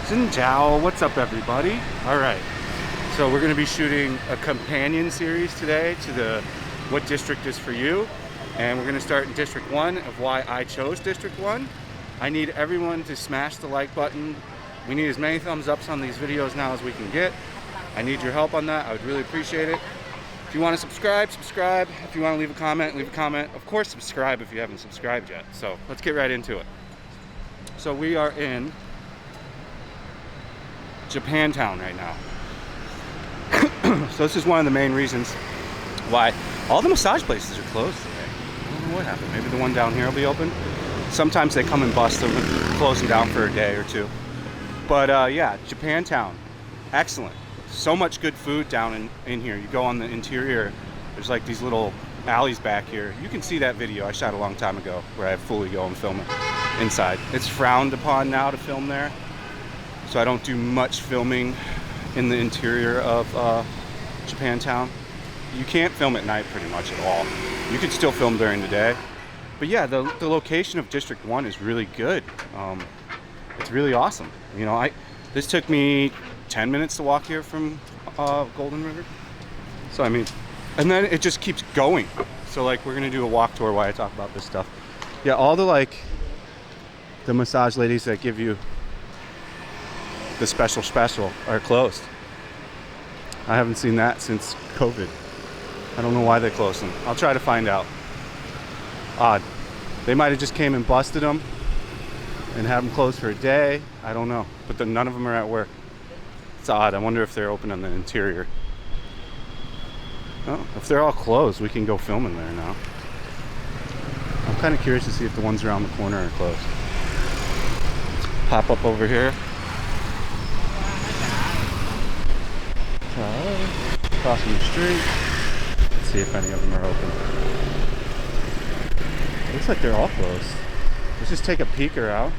Xin chào, what's up everybody? Alright, so we're going to be shooting a companion series today to the What District is For You. And we're going to start in District 1 of why I chose District 1. I need everyone to smash the like button. We need as many thumbs ups on these videos now as we can get. I need your help on that. I would really appreciate it. If you want to subscribe, subscribe. If you want to leave a comment, leave a comment. Of course, subscribe if you haven't subscribed yet. So let's get right into it. So we are in Japantown right now. So this is one of the main reasons why all the massage places are closed today. I don't know what happened. Maybe the one down here will be open. Sometimes they come and bust them and close them down for a day or two. But yeah, Japantown, excellent. So much good food down in here. You go on the interior, there's like these little alleys back here. You can see that video I shot a long time ago where I fully go and film it inside. It's frowned upon now to film there, so I don't do much filming in the interior of Japantown. You can't film at night pretty much at all. You could still film during the day. But yeah, the location of District 1 is really good. It's really awesome. You know, this took me 10 minutes to walk here from Golden River. So I mean, and then it just keeps going. So like, we're gonna do a walk tour while I talk about this stuff. Yeah, all the massage ladies that give you the special are closed. I haven't seen that since COVID. I don't know why they closed them. I'll try to find out. Odd. They might have just came and busted them and had them closed for a day. I don't know. But then none of them are at work. It's odd. I wonder if they're open on the interior. Oh, if they're all closed, we can go film in there now. I'm kind of curious to see if the ones around the corner are closed. Pop up over here. Crossing the street. Let's see if any of them are open. Looks like they're all closed. Let's just take a peeker out.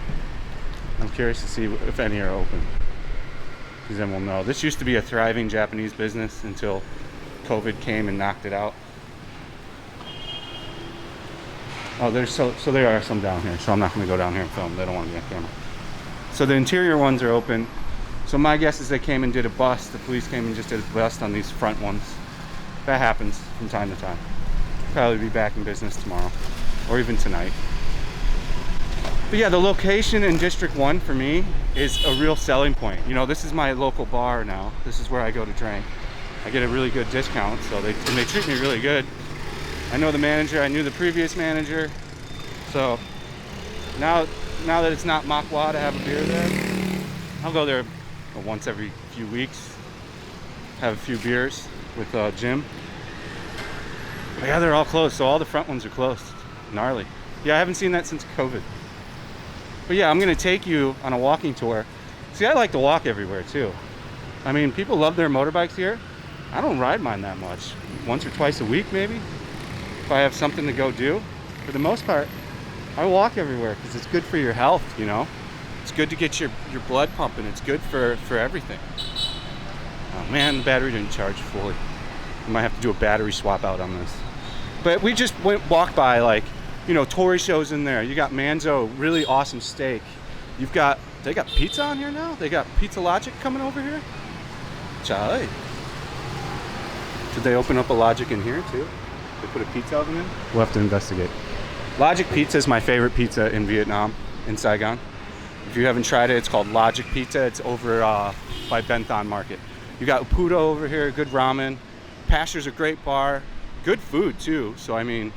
I'm curious to see if any are open, because then we'll know. This used to be a thriving Japanese business until COVID came and knocked it out. Oh, so there are some down here, so I'm not going to go down here and film. They don't want to be on camera. So the interior ones are open. So my guess is they came and did a bust. The police came and just did a bust on these front ones. That happens from time to time. Probably be back in business tomorrow, or even tonight. But yeah, the location in District 1 for me is a real selling point. You know, this is my local bar now. This is where I go to drink. I get a really good discount, so they treat me really good. I know the manager, I knew the previous manager. So now that it's not Makwa to have a beer there, I'll go there once every few weeks, have a few beers with Jim. But yeah, they're all closed, so all the front ones are closed. Gnarly. Yeah, I haven't seen that since COVID. But yeah, I'm gonna take you on a walking tour. See, I like to walk everywhere too. I mean, people love their motorbikes here. I don't ride mine that much. Once or twice a week maybe, if I have something to go do. For the most part, I walk everywhere because it's good for your health, you know? It's good to get your blood pumping. It's good for everything. Oh man, the battery didn't charge fully. I might have to do a battery swap out on this. But we just walked by, like, you know, Tori shows in there. You got Manzo, really awesome steak. They got pizza on here now? They got Pizza Logic coming over here? Chai. Did they open up a Logic in here too? They put a pizza oven in? We'll have to investigate. Logic Pizza is my favorite pizza in Vietnam, in Saigon. If you haven't tried it, it's called Logic Pizza. It's over by Benthon Market. You got Upudo over here, good ramen. Pastor's a great bar, good food too. So I mean,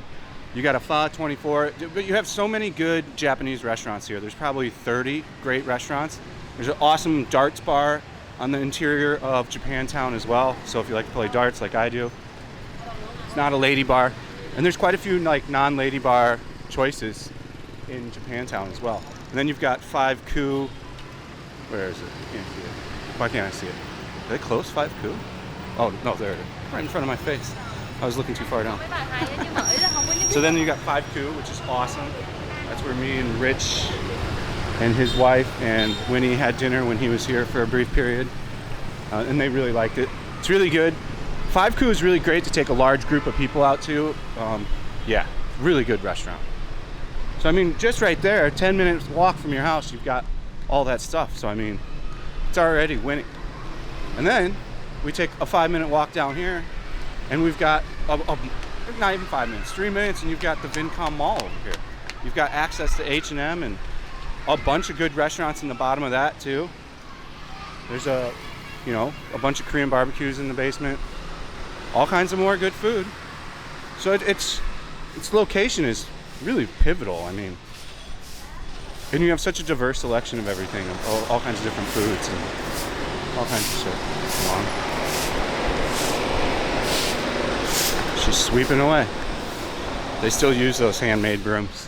you got a Pho 24, but you have so many good Japanese restaurants here. There's probably 30 great restaurants. There's an awesome darts bar on the interior of Japantown as well. So if you like to play darts like I do, it's not a lady bar. And there's quite a few like non-lady bar choices in Japantown as well. And then you've got 5 Ku. Where is it? I can't see it. Why can't I see it? Did they close 5 Ku? Oh, no, there it is. Right in front of my face. I was looking too far down. So then you got 5 Ku, which is awesome. That's where me and Rich and his wife and Winnie had dinner when he was here for a brief period. And they really liked it. It's really good. 5 Ku is really great to take a large group of people out to. Yeah, really good restaurant. So I mean, just right there, 10 minutes walk from your house, you've got all that stuff. So I mean, It's already winning. And then we take a 5-minute walk down here, and we've got not even 5 minutes, 3 minutes, and you've got the Vincom Mall over here. You've got access to H&M and a bunch of good restaurants in the bottom of that too. There's a bunch of Korean barbecues in the basement. All kinds of more good food. So its location is really pivotal. I mean, and you have such a diverse selection of everything, of all kinds of different foods and all kinds of shit. She's sweeping away. They still use those handmade brooms.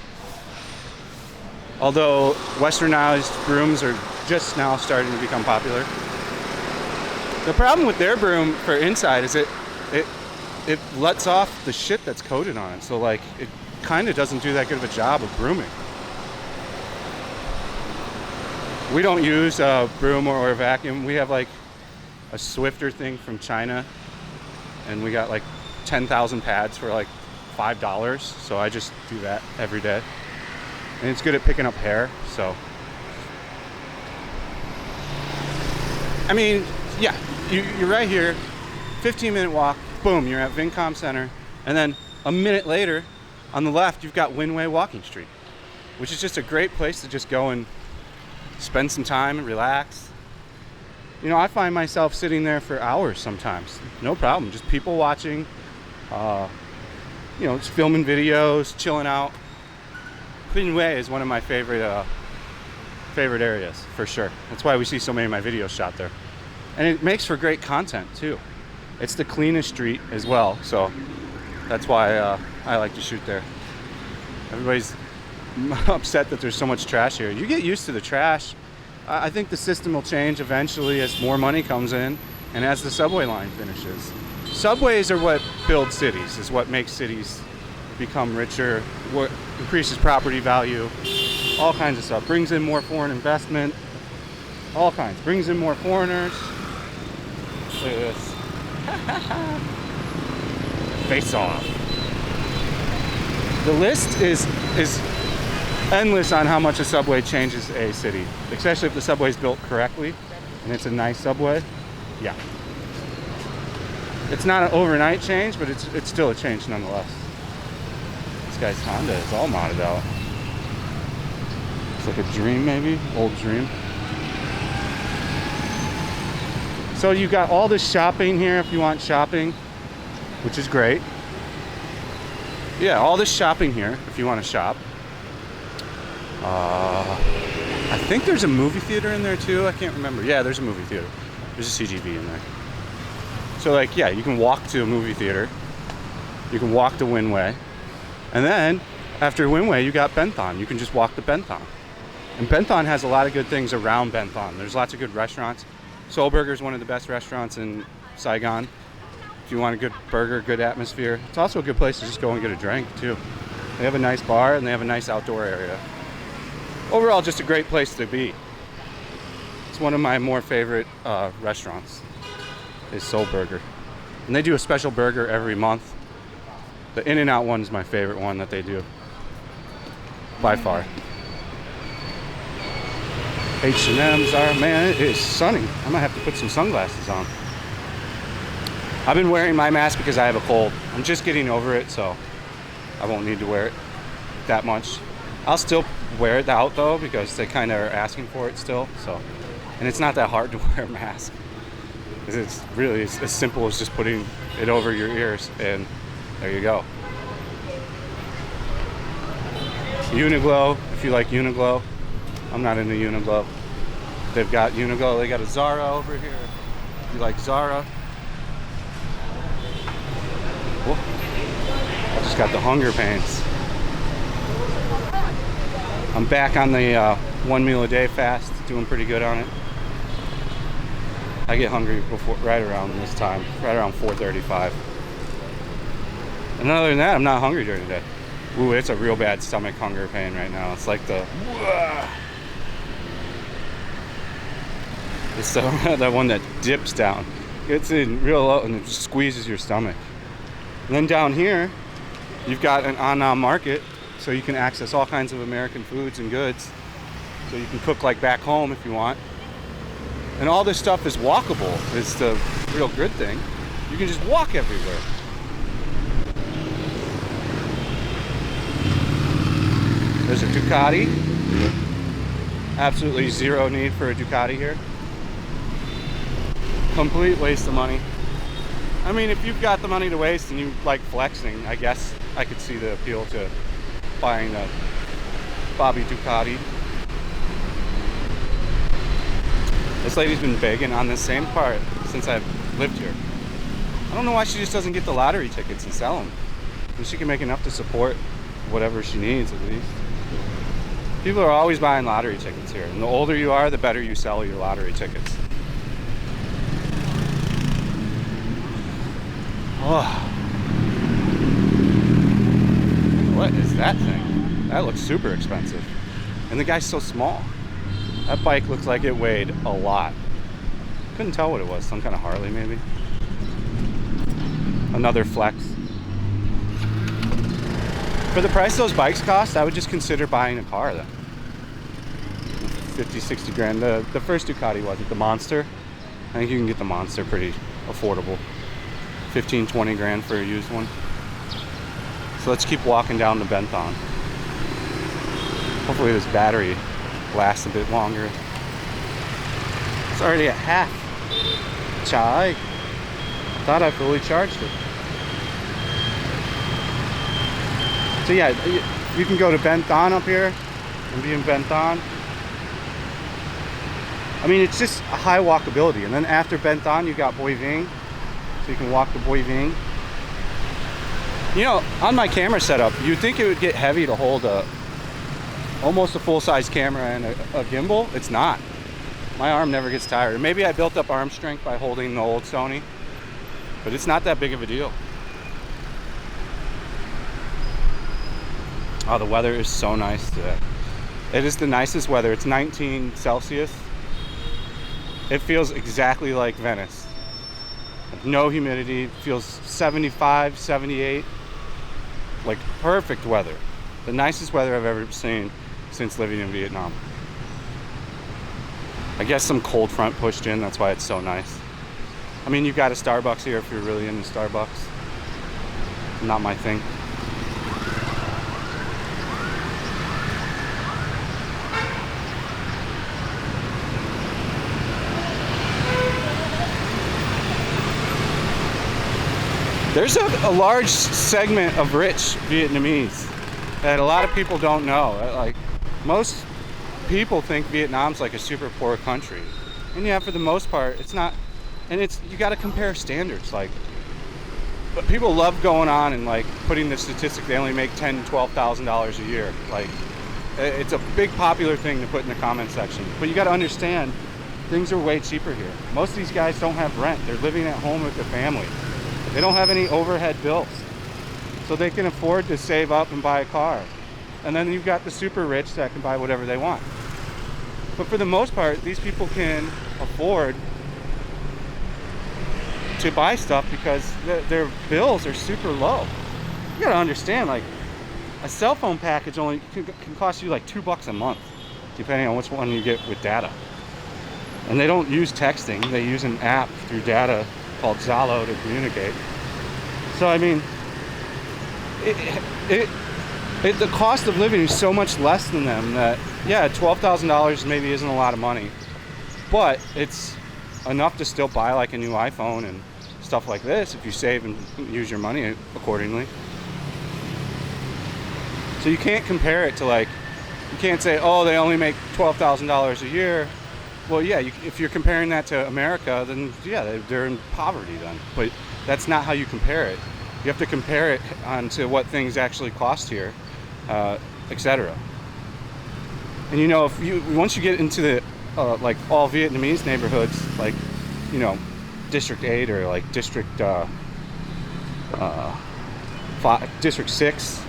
Although westernized brooms are just now starting to become popular. The problem with their broom for inside is it lets off the shit that's coated on it. So like it kind of doesn't do that good of a job of brooming. We don't use a broom or a vacuum. We have like a Swifter thing from China, and we got like 10,000 pads for like $5. So I just do that every day. And it's good at picking up hair, so. I mean, yeah, you're right here, 15-minute walk, boom, you're at Vincom Center. And then a minute later, on the left, you've got Winway Walking Street, which is just a great place to just go and spend some time and relax. You know, I find myself sitting there for hours sometimes, no problem, just people watching, just filming videos, chilling out. Winway is one of my favorite areas, for sure. That's why we see so many of my videos shot there. And it makes for great content, too. It's the cleanest street as well, so that's why I like to shoot there. Everybody's upset that there's so much trash here. You get used to the trash. I think the system will change eventually as more money comes in and as the subway line finishes. Subways are what build cities, is what makes cities become richer, what increases property value, all kinds of stuff. Brings in more foreign investment, all kinds. Brings in more foreigners. Look at this. Face off. The list is endless on how much a subway changes a city, especially if the subway's built correctly and it's a nice subway. Yeah. It's not an overnight change, but it's still a change nonetheless. This guy's Honda is all modded out. It's like a Dream, maybe? Old Dream. So you got all this shopping here if you want shopping, which is great. Yeah, all this shopping here if you want to shop. I think there's a movie theater in there too. I can't remember. Yeah, there's a movie theater. There's a CGV in there. So like, yeah, you can walk to a movie theater. You can walk to Winway. And then after Winway, you got Benthon. You can just walk to Benthon. And Benthon has a lot of good things around Benthon. There's lots of good restaurants. Soul Burger is one of the best restaurants in Saigon. If you want a good burger, good atmosphere. It's also a good place to just go and get a drink too. They have a nice bar and they have a nice outdoor area. Overall, just a great place to be. It's one of my more favorite restaurants, is Soul Burger. And they do a special burger every month. The In-N-Out one is my favorite one that they do, by far. H&M's are, man, it is sunny. I might have to put some sunglasses on. I've been wearing my mask because I have a cold. I'm just getting over it, so I won't need to wear it that much. I'll still wear it out though, because they kind of are asking for it still. So, and it's not that hard to wear a mask. It's really as simple as just putting it over your ears, and there you go. Uniqlo, if you like Uniqlo. I'm not into Uniqlo. They've got Uniqlo. They got a Zara over here. If you like Zara. Whoa. I just got the hunger pains. I'm back on the 1 meal a day fast, doing pretty good on it. I get hungry right around this time, right around 4:35. And other than that, I'm not hungry during the day. Ooh, it's a real bad stomach hunger pain right now. It's like the... It's that one that dips down. It's in real low and it just squeezes your stomach. And then down here, you've got an Annam market, so you can access all kinds of American foods and goods. So you can cook like back home if you want. And all this stuff is walkable. It's the real good thing. You can just walk everywhere. There's a Ducati. Absolutely zero need for a Ducati here. Complete waste of money. I mean, if you've got the money to waste and you like flexing, I guess I could see the appeal to buying a Bobby Ducati. This lady's been begging on this same part since I've lived here. I don't know why she just doesn't get the lottery tickets and sell them. And she can make enough to support whatever she needs, at least. People are always buying lottery tickets here. And the older you are, the better you sell your lottery tickets. Oh. What is that thing? That looks super expensive. And the guy's so small. That bike looks like it weighed a lot. Couldn't tell what it was. Some kind of Harley, maybe. Another flex. For the price those bikes cost, I would just consider buying a car then. 50, 60 grand. The first Ducati wasn't. The Monster. I think you can get the Monster pretty affordable. 15, 20 grand for a used one. So let's keep walking down to Bentham. Hopefully this battery lasts a bit longer. It's already at half. Chai. I thought I fully charged it. So yeah, you can go to Bentham up here and be in Bentham. I mean, it's just a high walkability. And then after Bentham, you got Boivin. So you can walk to Boivin. You know, on my camera setup, you'd think it would get heavy to hold almost a full-size camera and a gimbal. It's not. My arm never gets tired. Maybe I built up arm strength by holding the old Sony, but it's not that big of a deal. Oh, the weather is so nice today. It is the nicest weather. It's 19 Celsius. It feels exactly like Venice. No humidity. It feels 75, 78. Like perfect weather. The nicest weather I've ever seen since living in Vietnam. I guess some cold front pushed in. That's why it's so nice. I mean, you've got a Starbucks here if you're really into Starbucks. Not my thing. There's a large segment of rich Vietnamese that a lot of people don't know. Like, most people think Vietnam's like a super poor country. And yeah, for the most part, it's not. And you gotta compare standards. Like, but people love going on and like putting the statistic they only make $10,000, $12,000 a year. Like, it's a big popular thing to put in the comment section. But you gotta understand, things are way cheaper here. Most of these guys don't have rent. They're living at home with their family. They don't have any overhead bills. So they can afford to save up and buy a car. And then you've got the super rich that can buy whatever they want. But for the most part, these people can afford to buy stuff because their bills are super low. You gotta understand, like, a cell phone package only can cost you like $2 a month, depending on which one you get with data. And they don't use texting, they use an app through data called Zalo to communicate. So I mean, the cost of living is so much less than them that, yeah, $12,000 maybe isn't a lot of money, but it's enough to still buy like a new iPhone and stuff like this if you save and use your money accordingly. So you can't compare it to, like, you can't say, oh, they only make $12,000 a year. Well, yeah, if you're comparing that to America, then yeah, they're in poverty then. But that's not how you compare it. You have to compare it onto what things actually cost here, etc. And you know, once you get into the like all Vietnamese neighborhoods, like, you know, District 8 or like District 6.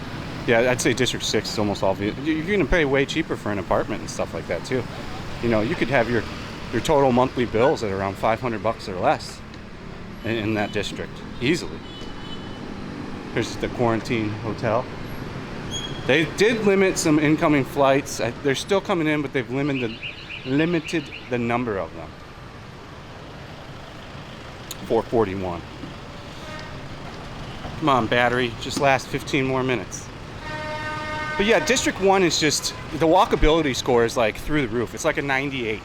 Yeah, I'd say District 6 is almost all Vietnamese. You're gonna pay way cheaper for an apartment and stuff like that too. You know, you could have your total monthly bills at around $500 or less in that district, easily. Here's the quarantine hotel. They did limit some incoming flights. They're still coming in, but they've limited the number of them. 4:41. Come on, battery, just last 15 more minutes. But yeah, District 1 is just, the walkability score is like through the roof. It's like a 98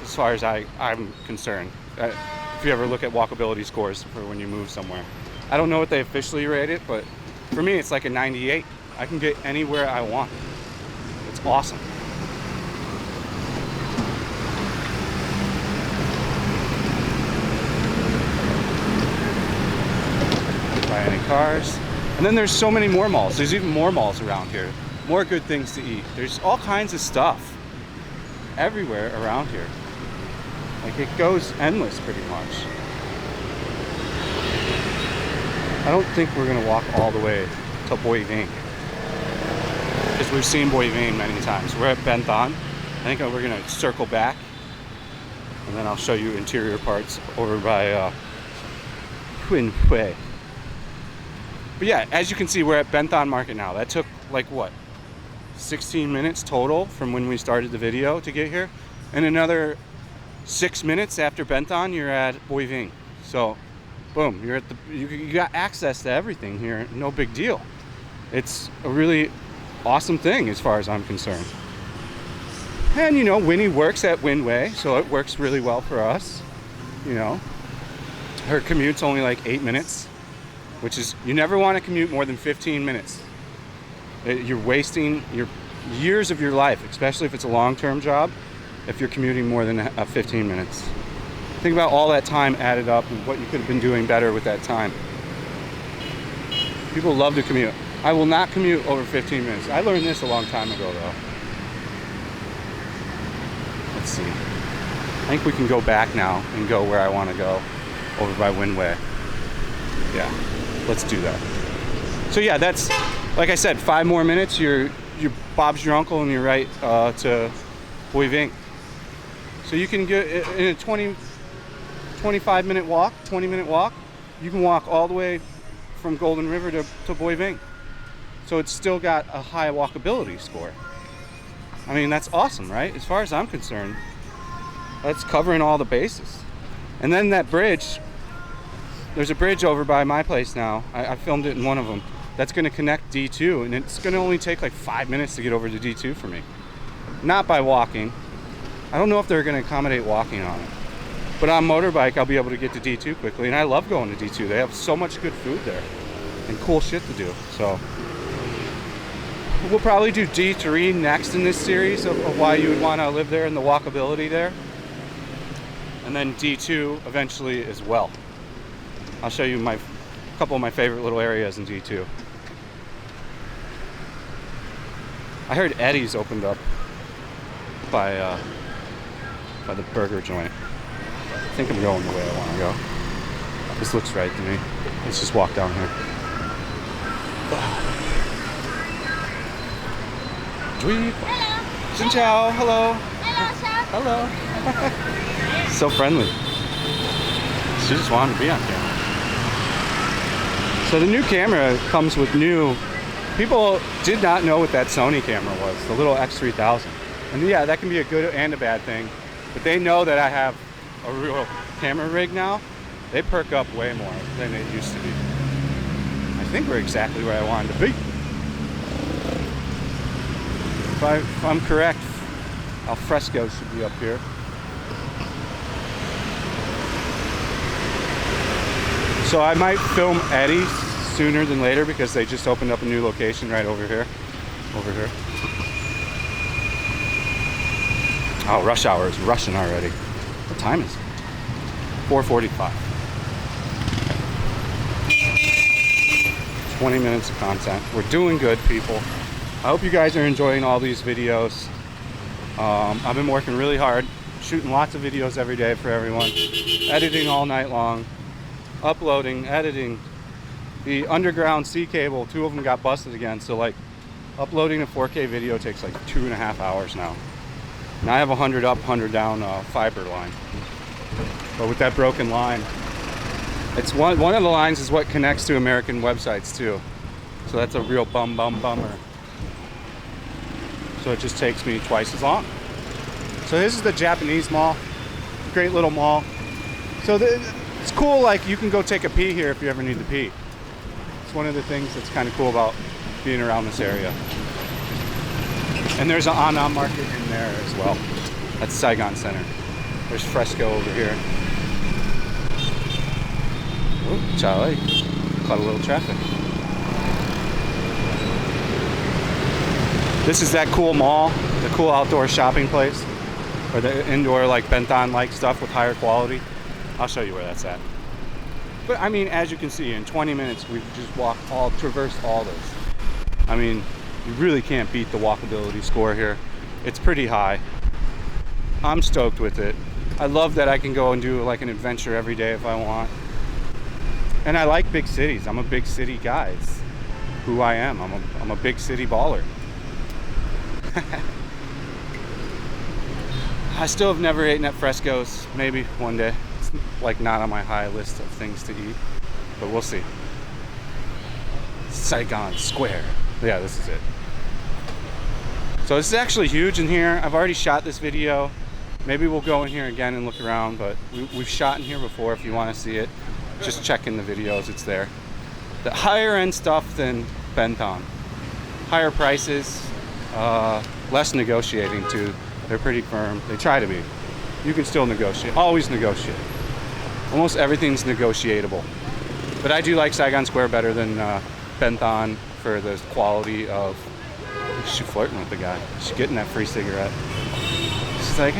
as far as I'm concerned. If you ever look at walkability scores for when you move somewhere. I don't know what they officially rate it, but for me it's like a 98. I can get anywhere I want. It's awesome. Buy any cars. And then there's so many more malls. There's even more malls around here. More good things to eat. There's all kinds of stuff everywhere around here. Like, it goes endless pretty much. I don't think we're gonna walk all the way to Boi Vinh, because we've seen Boi Vinh many times. We're at Ben Thanh. I think we're gonna circle back, and then I'll show you interior parts over by Huynh Huê. But yeah, as you can see, we're at Ben Thanh Market now. That took like what, 16 minutes total from when we started the video to get here, and another 6 minutes after Ben Thanh, you're at Boi Vinh. So, boom, you're at you got access to everything here. No big deal. It's a really awesome thing as far as I'm concerned. And you know, Winnie works at Huynh Huê, so it works really well for us. You know, her commute's only like 8 minutes, which is, you never want to commute more than 15 minutes. You're wasting your years of your life, especially if it's a long-term job, if you're commuting more than 15 minutes. Think about all that time added up and what you could have been doing better with that time. People love to commute. I will not commute over 15 minutes. I learned this a long time ago, though. Let's see. I think we can go back now and go where I want to go, over by Huynh Huê. Yeah, let's do that. So yeah, that's, like I said, 5 more minutes. You're Bob's your uncle, and you're right to Boi Vinh. So you can get in a 25 minute walk, 20 minute walk. You can walk all the way from Golden River to Boi Vinh. So it's still got a high walkability score. I mean, that's awesome, right? As far as I'm concerned, that's covering all the bases. And then that bridge, there's a bridge over by my place now. I filmed it in one of them. That's going to connect D2, and it's going to only take like 5 minutes to get over to D2 for me. Not by walking. I don't know if they're going to accommodate walking on it. But on motorbike, I'll be able to get to D2 quickly, and I love going to D2. They have so much good food there and cool shit to do. So we'll probably do D3 next in this series of why you would want to live there and the walkability there. And then D2 eventually as well. I'll show you a couple of my favorite little areas in D2. I heard Eddie's opened up by the burger joint. I think I'm going the way I want to go. This looks right to me. Let's just walk down here. Hello. Xin chào. Hello. Hello. Hello. So friendly. She just wanted to be on camera. So the new camera comes with new... People did not know what that Sony camera was, the little X3000. And yeah, that can be a good and a bad thing. But they know that I have a real camera rig now. They perk up way more than it used to be. I think we're exactly where I wanted to be. If I'm correct, Alfresco should be up here. So I might film Eddie sooner than later because they just opened up a new location right over here. Over here. Oh, rush hour is rushing already. What time is it? 4:45. 20 minutes of content. We're doing good, people. I hope you guys are enjoying all these videos. I've been working really hard, shooting lots of videos every day for everyone, editing all night long, uploading, editing. The underground C cable, 2 of them got busted again, so like uploading a 4K video takes like 2.5 hours now. Now I have 100 up, 100 down fiber line. But with that broken line, it's one of the lines is what connects to American websites too. So that's a real bummer. So it just takes me twice as long. So this is the Japanese mall. Great little mall. So It's cool, like you can go take a pee here if you ever need to pee. It's one of the things that's kind of cool about being around this area. And there's an on market in there as well. That's Saigon Center. There's Fresco over here. Oh, Charlie. Caught a little traffic. This is that cool mall, the cool outdoor shopping place, or the indoor like Benthon-like stuff with higher quality. I'll show you where that's at. But I mean, as you can see, in 20 minutes we've just traversed all this. I mean, you really can't beat the walkability score here. It's pretty high. I'm stoked with it. I love that I can go and do like an adventure every day if I want. And I like big cities. I'm a big city guy. It's who I am. I'm a big city baller. I still have never eaten at Fresco's. Maybe one day. It's like not on my high list of things to eat, but we'll see. Saigon Square. Yeah, this is it. So this is actually huge in here. I've already shot this video. Maybe we'll go in here again and look around, but we've shot in here before. If you want to see it, just check in the videos. It's there. The higher end stuff than Benthon. Higher prices. Less negotiating too. They're pretty firm. They try to be. You can still negotiate. Always negotiate. Almost everything's negotiable. But I do like Saigon Square better than Benthon for the quality of. She's flirting with the guy. She's getting that free cigarette. She's like,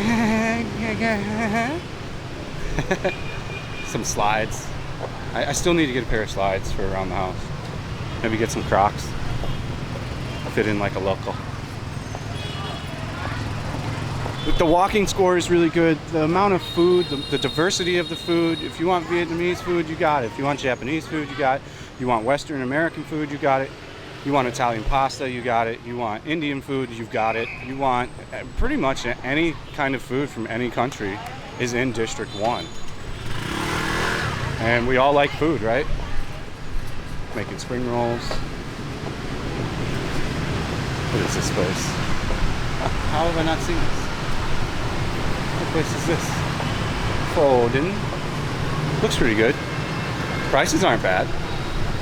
some slides. I still need to get a pair of slides for around the house. Maybe get some Crocs. Fit in like a local. But the walking score is really good. The amount of food, the diversity of the food. If you want Vietnamese food, you got it. If you want Japanese food, you got it. You want Western American food, you got it. You want Italian pasta, you got it. You want Indian food, you've got it. You want pretty much any kind of food from any country is in District 1. And we all like food, right? Making spring rolls. What is this place? How have I not seen this? What place is this? Foden. Looks pretty good. Prices aren't bad.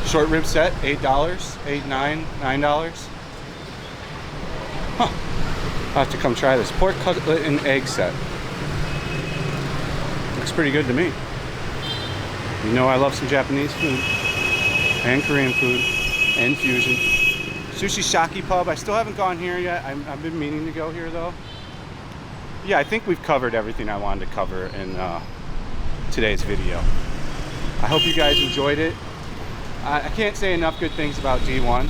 Short rib set, $8, $8, $9. Huh. I'll have to come try this. Pork cutlet and egg set. Looks pretty good to me. You know I love some Japanese food. And Korean food. And fusion. Sushi Shaki Pub. I still haven't gone here yet. I've been meaning to go here though. Yeah, I think we've covered everything I wanted to cover in today's video. I hope you guys enjoyed it. I can't say enough good things about D1.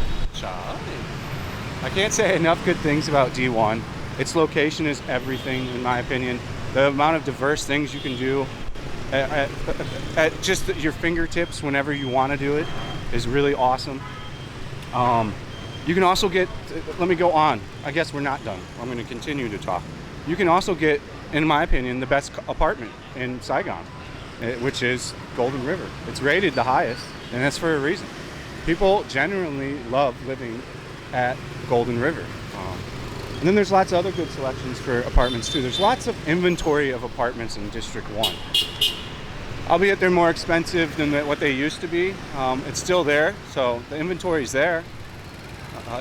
I can't say enough good things about D1. Its location is everything, in my opinion. The amount of diverse things you can do at just your fingertips whenever you want to do it is really awesome. You can also get, let me go on. I guess we're not done. I'm going to continue to talk. You can also get, in my opinion, the best apartment in Saigon, which is Golden River. It's rated the highest, and that's for a reason. People generally love living at Golden River. And then there's lots of other good selections for apartments too. There's lots of inventory of apartments in District 1. Albeit they're more expensive than what they used to be. It's still there, so the inventory's there.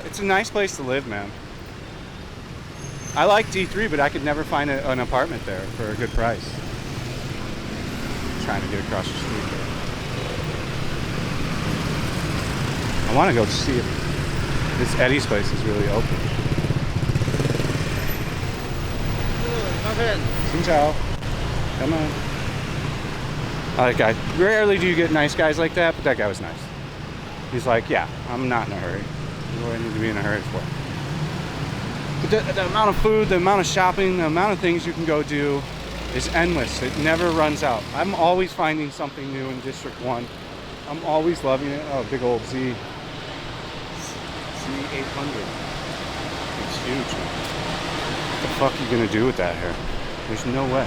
It's a nice place to live, man. I like D3, but I could never find an apartment there for a good price. I'm trying to get across the street here. I want to go see if this Eddie's place is really open. Xin chào. Come on. I like that guy. Rarely do you get nice guys like that, but that guy was nice. He's like, yeah, I'm not in a hurry. What do I need to be in a hurry for? But the amount of food, the amount of shopping, the amount of things you can go do is endless. It never runs out. I'm always finding something new in District 1. I'm always loving it. Oh, big old Z800. It's huge. What the fuck are you gonna do with that here? There's no way.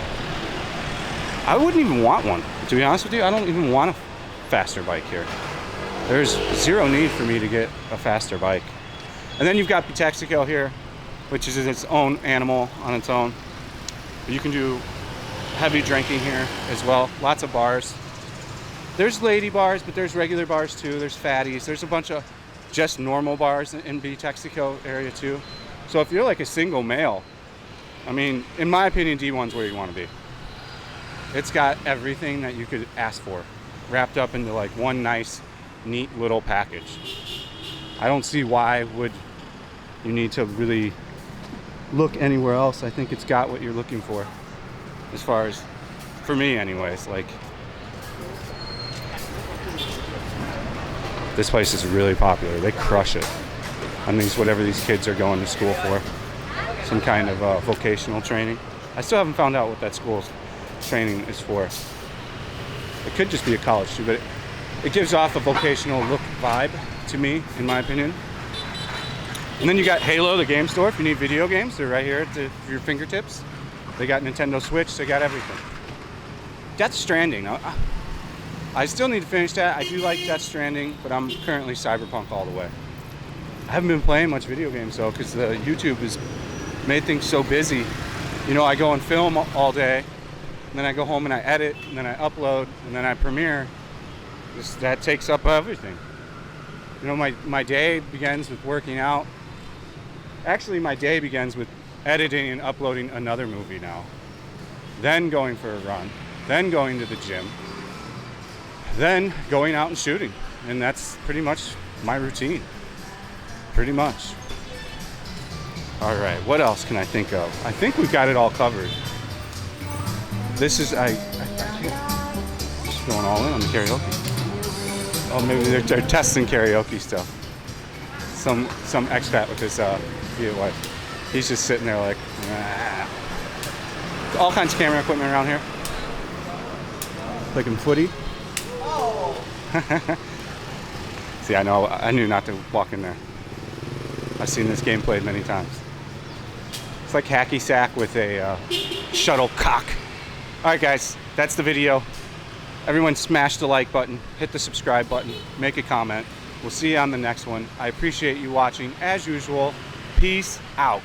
I wouldn't even want one. To be honest with you, I don't even want a faster bike here. There's zero need for me to get a faster bike. And then you've got Pitaxico here, which is its own animal on its own. But you can do heavy drinking here as well. Lots of bars. There's lady bars, but there's regular bars too. There's fatties. There's a bunch of just normal bars in the Texaco area too. So if you're like a single male, I mean, in my opinion, D1's where you want to be. It's got everything that you could ask for, wrapped up into like one nice, neat little package. I don't see why would you need to really look anywhere else. I think it's got what you're looking for, as far as, for me anyways. Like, this place is really popular. They crush it on these, whatever these kids are going to school for. Some kind of vocational training. I still haven't found out what that school's training is for. It could just be a college too, but it gives off a vocational look vibe to me, in my opinion. And then you got Halo, the game store. If you need video games, they're right here at your fingertips. They got Nintendo Switch. They got everything. Death Stranding. I still need to finish that. I do like Death Stranding, but I'm currently Cyberpunk all the way. I haven't been playing much video games though, because the YouTube has made things so busy. You know, I go and film all day, and then I go home and I edit, and then I upload, and then I premiere. That takes up everything. You know, my day begins with working out. Actually, my day begins with editing and uploading another movie now. Then going for a run. Then going to the gym. Then going out and shooting. And that's pretty much my routine. Pretty much. All right, what else can I think of? I think we've got it all covered. This is, I can't, just going all in on the karaoke. Oh, maybe they're testing karaoke stuff. Some expat with his wife. He's just sitting there like, nah. All kinds of camera equipment around here. Playing footy. Oh. See, I knew not to walk in there. I've seen this game played many times. It's like hacky sack with a shuttlecock. All right, guys, that's the video. Everyone smash the like button, hit the subscribe button, make a comment. We'll see you on the next one. I appreciate you watching as usual. Peace out.